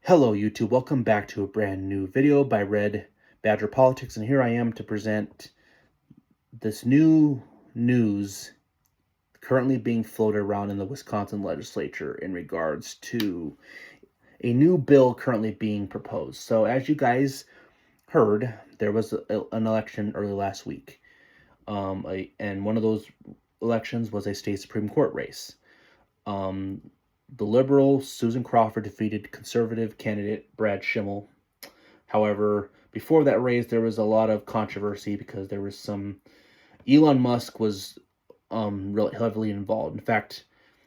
Hello YouTube, welcome back to a brand new video by Red Badger Politics, and here I am to present this new news currently being floated around in the Wisconsin legislature in regards to a new bill currently being proposed. So as you guys heard, there was an election early last week, and one of those elections was a state Supreme Court race. The Liberal Susan Crawford defeated conservative candidate Brad Schimmel. However, before that race, there was a lot of controversy because there was some Elon Musk was really heavily involved. In fact,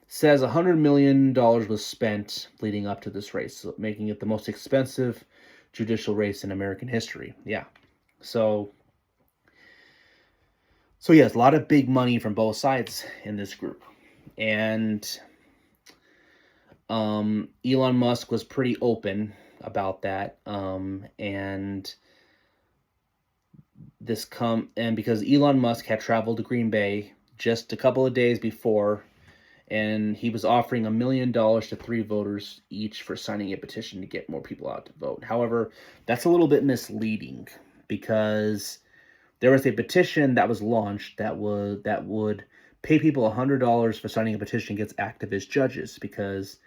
says $100 million was spent leading up to this race, making it the most expensive judicial race in American history. Yeah, so yes, a lot of big money from both sides in this group, and Elon Musk was pretty open about that, and because Elon Musk had traveled to Green Bay just a couple of days before, and he was offering $1 million to 3 voters each for signing a petition to get more people out to vote. However, that's a little bit misleading because there was a petition that was launched that would pay people $100 for signing a petition against activist judges, because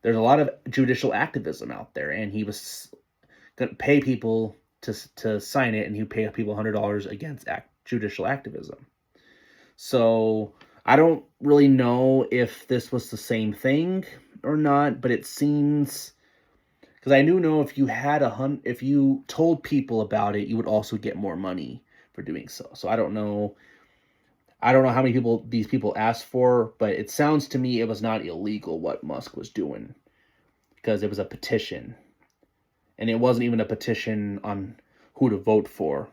there's a lot of judicial activism out there, and he was going to pay people to sign it, and he would pay people $100 against judicial activism. So I don't really know if this was the same thing or not, but it seems, because I do know if you told people about it, you would also get more money for doing so. So I don't know how many people these people asked for, but it sounds to me it was not illegal what Musk was doing, because it was a petition, and it wasn't even a petition on who to vote for.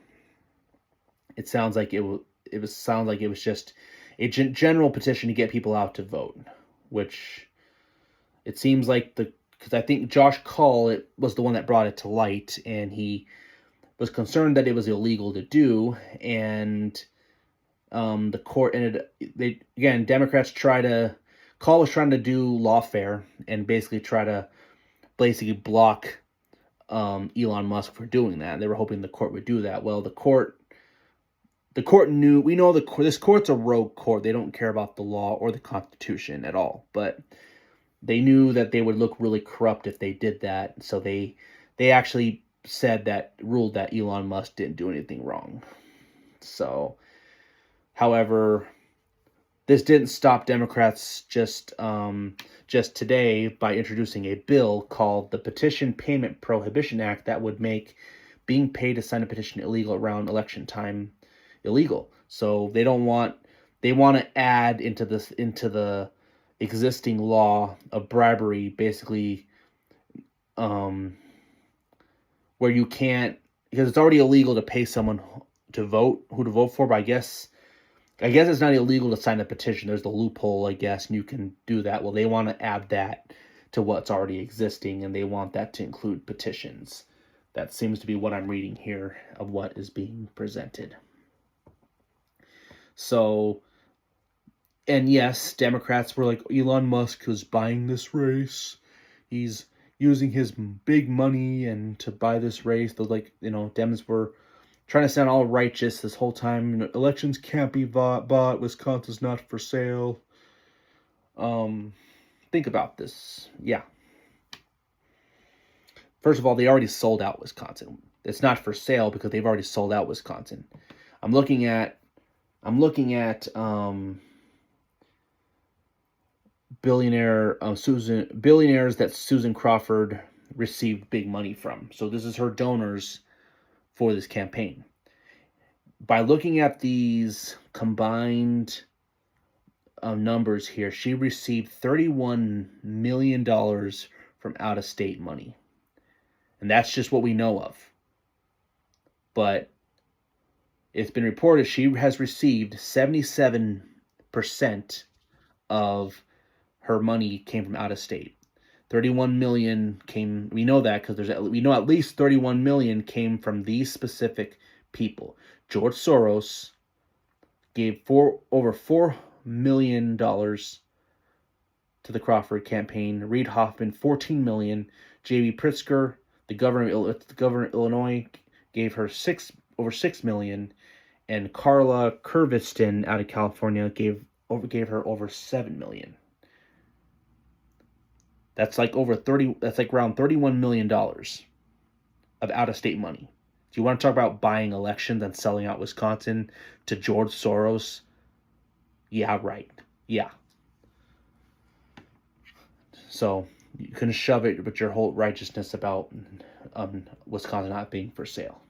It sounds like it was just a general petition to get people out to vote, which it seems like because I think Josh Cull was the one that brought it to light, and he was concerned that it was illegal to do, and the court Democrats Cull was trying to do lawfare and basically block Elon Musk for doing that. They were hoping the court would do that. Well, the court knew. We know this court's a rogue court. They don't care about the law or the Constitution at all. But they knew that they would look really corrupt if they did that. So they actually ruled that Elon Musk didn't do anything wrong. So, however, this didn't stop Democrats just today by introducing a bill called the Petition Payment Prohibition Act that would make being paid to sign a petition illegal around election time illegal. So they want to add into the existing law of bribery, basically, where you can't, because it's already illegal to pay someone to vote, who to vote for, but I guess it's not illegal to sign a petition. There's the loophole, I guess, and you can do that. Well, they want to add that to what's already existing, and they want that to include petitions. That seems to be what I'm reading here of what is being presented. So, and yes, Democrats were like, Elon Musk was buying this race. He's using his big money and to buy this race. They're like, Dems were trying to sound all righteous this whole time. Elections can't be bought. Wisconsin's not for sale. Think about this. Yeah. First of all, they already sold out Wisconsin. It's not for sale because they've already sold out Wisconsin. I'm looking at billionaires that Susan Crawford received big money from. So this is her donors for this campaign. By looking at these combined numbers here, she received $31 million from out-of-state money. And that's just what we know of. But it's been reported she has received 77% of her money came from out of state. 31 million came. We know that because we know at least 31 million came from these specific people. George Soros gave over $4 million to the Crawford campaign. Reid Hoffman, $14 million. J.B. Pritzker, the governor of Illinois, gave her over $6 million, and Carla Curviston out of California gave her over $7 million. That's like over 30. That's like around $31 million of out-of-state money. Do you want to talk about buying elections and selling out Wisconsin to George Soros? Yeah, right. Yeah. So you can shove it with your whole righteousness about Wisconsin not being for sale.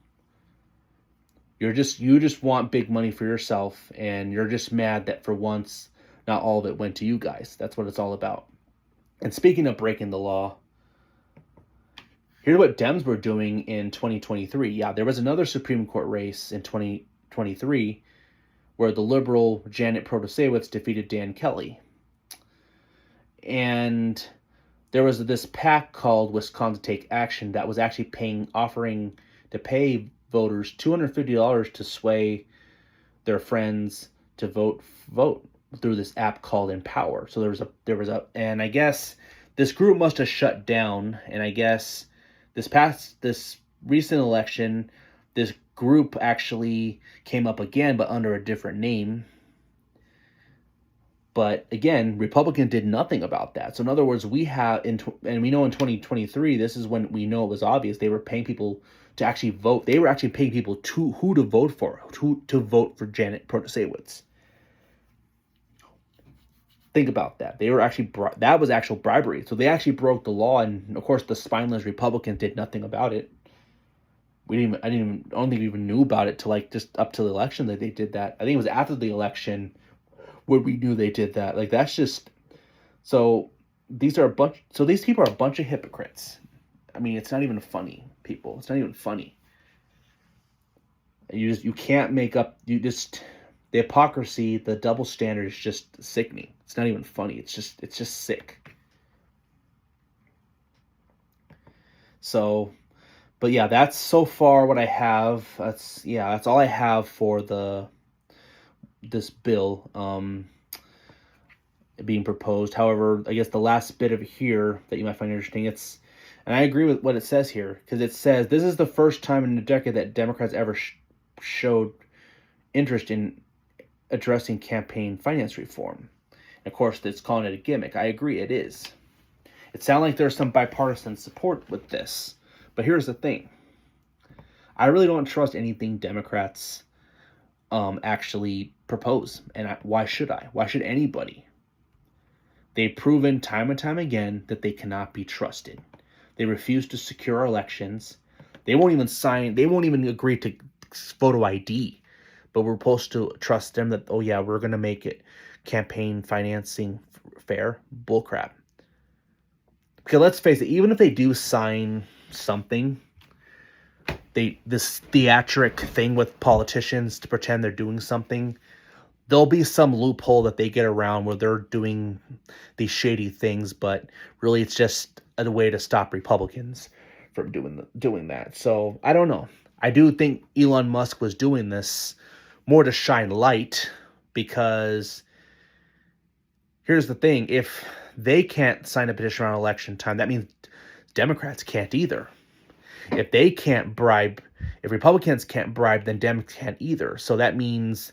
You just want big money for yourself, and you're just mad that for once not all of it went to you guys. That's what it's all about. And speaking of breaking the law, here's what Dems were doing in 2023. Yeah, there was another Supreme Court race in 2023 where the liberal Janet Protasiewicz defeated Dan Kelly. And there was this PAC called Wisconsin Take Action that was actually offering to pay voters $250 to sway their friends to vote through this app called Empower. So and I guess this group must have shut down, and I guess this recent election, this group actually came up again, but under a different name. But again, Republican did nothing about that. So in other words, and we know in 2023, this is when we know it was obvious, they were paying people to actually vote. They were actually paying people who to vote for, to vote for Janet Protasiewicz. Think about that. They were actually that was actual bribery. So they actually broke the law, and of course the spineless Republicans did nothing about it. I don't think we even knew about it till like just up to the election that they did that. I think it was after the election where we knew they did that. Like that's just so these people are a bunch of hypocrites. I mean, it's not even funny, people. It's not even funny. You can't make up. The hypocrisy, the double standard is just sickening. It's not even funny. It's just sick. So, but yeah, that's so far what I have. That's all I have for this bill being proposed. However, I guess the last bit of here that you might find interesting, and I agree with what it says here, because it says this is the first time in a decade that Democrats ever showed interest in addressing campaign finance reform. And of course, it's calling it a gimmick. I agree, it is. It sounds like there's some bipartisan support with this. But here's the thing. I really don't trust anything Democrats actually propose. And why should I? Why should anybody? They've proven time and time again that they cannot be trusted. They refuse to secure our elections. They won't even agree to photo ID. But we're supposed to trust them that, oh yeah, we're going to make it campaign financing fair. Bullcrap. Because let's face it, even if they do sign something, this theatric thing with politicians to pretend they're doing something, there'll be some loophole that they get around where they're doing these shady things, but really it's just a way to stop Republicans from doing that. So I don't know. I do think Elon Musk was doing this more to shine light, because here's the thing. If they can't sign a petition around election time, that means Democrats can't either. If Republicans can't bribe, then Democrats can't either. So that means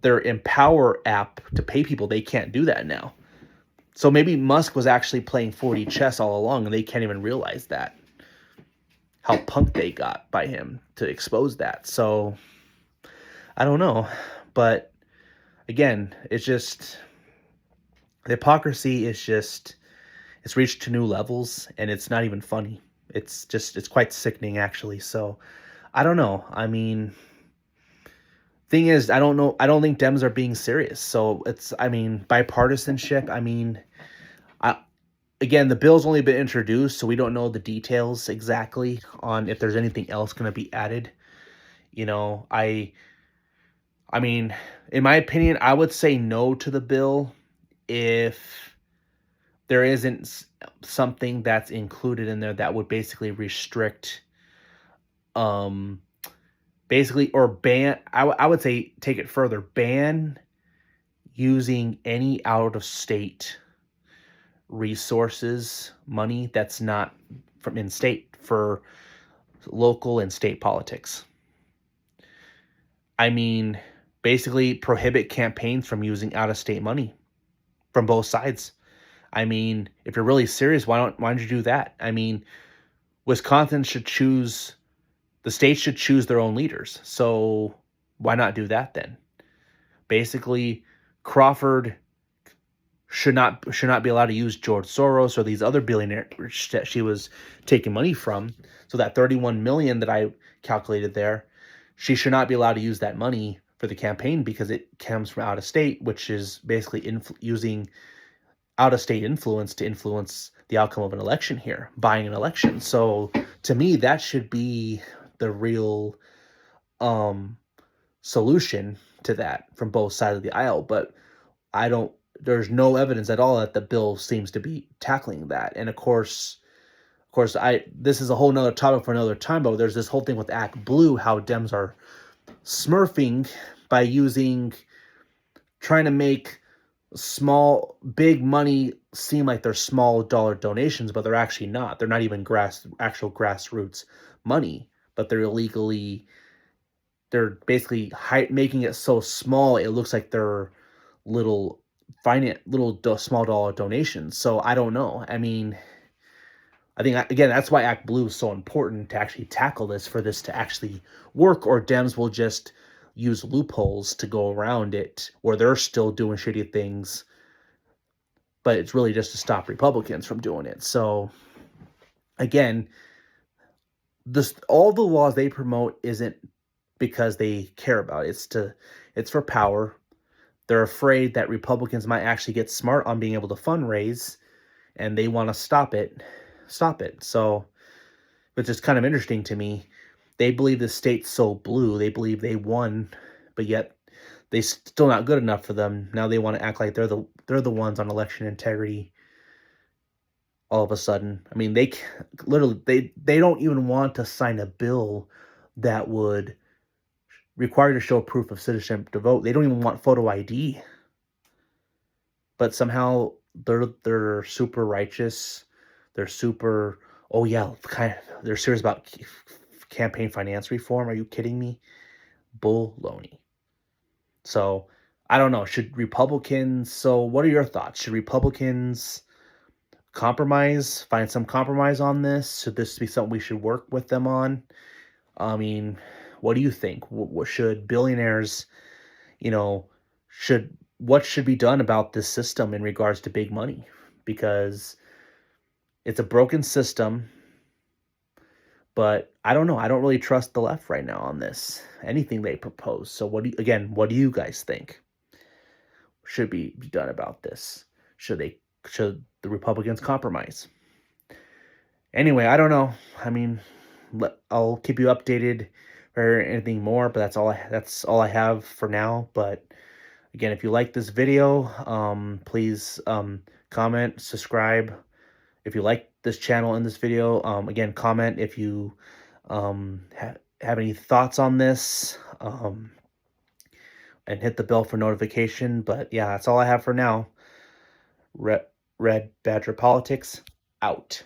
their Empower app to pay people, they can't do that now. So maybe Musk was actually playing 4D chess all along, and they can't even realize that. How punked they got by him to expose that. So I don't know. But again, it's just the hypocrisy is it's reached to new levels, and it's not even funny. It's quite sickening, actually. So I don't know. I mean, thing is, I don't know. I don't think Dems are being serious. So bipartisanship. Again, the bill's only been introduced, so we don't know the details exactly on if there's anything else going to be added. I mean, in my opinion, I would say no to the bill if there isn't something that's included in there that would basically restrict, or ban. I would say take it further, ban using any out of state resources, money that's not from in-state for local and state politics. I mean, basically prohibit campaigns from using out-of-state money from both sides. I mean, if you're really serious, why don't you do that? I mean, Wisconsin should choose, the states should choose their own leaders. So why not do that then? Basically, Crawford should not be allowed to use George Soros or these other billionaires that she was taking money from. So that 31 million that I calculated there, she should not be allowed to use that money for the campaign because it comes from out of state, which is basically using out of state influence to influence the outcome of an election here, buying an election. So to me, that should be the real solution to that from both sides of the aisle. But there's no evidence at all that the bill seems to be tackling that. And of course, this is a whole nother topic for another time, but there's this whole thing with Act Blue, how Dems are smurfing by trying to make big money seem like they're small dollar donations, but they're actually not. They're not even actual grassroots money, but they're basically making it so small it looks like they're little small dollar donations. So I don't know. I mean, I think, again, that's why Act Blue is so important to actually tackle this, for this to actually work, or Dems will just use loopholes to go around it, where they're still doing shitty things, but it's really just to stop Republicans from doing it. So again, all the laws they promote isn't because they care about it. It's for power. They're afraid that Republicans might actually get smart on being able to fundraise, and they want to stop it. So, which is kind of interesting to me. They believe the state's so blue. They believe they won, but yet they still not good enough for them. Now they want to act like they're the ones on election integrity. All of a sudden, I mean, they don't even want to sign a bill that would require to show proof of citizenship to vote. They don't even want photo ID. But somehow they're super righteous. They're super, oh yeah, they're serious about campaign finance reform. Are you kidding me? Baloney. So I don't know. So what are your thoughts? Should Republicans find some compromise on this? Should this be something we should work with them on? I mean, what do you think? What should billionaires, what should be done about this system in regards to big money? Because it's a broken system, but I don't know. I don't really trust the left right now on this, anything they propose. So what do you guys think should be done about this? Should the Republicans compromise? Anyway, I don't know. I mean, I'll keep you updated or anything more, but that's all I have for now. But again, if you like this video, please comment, subscribe. If you like this channel and this video, again, comment if you have any thoughts on this, and hit the bell for notification. But yeah, that's all I have for now. Red Badger Politics out.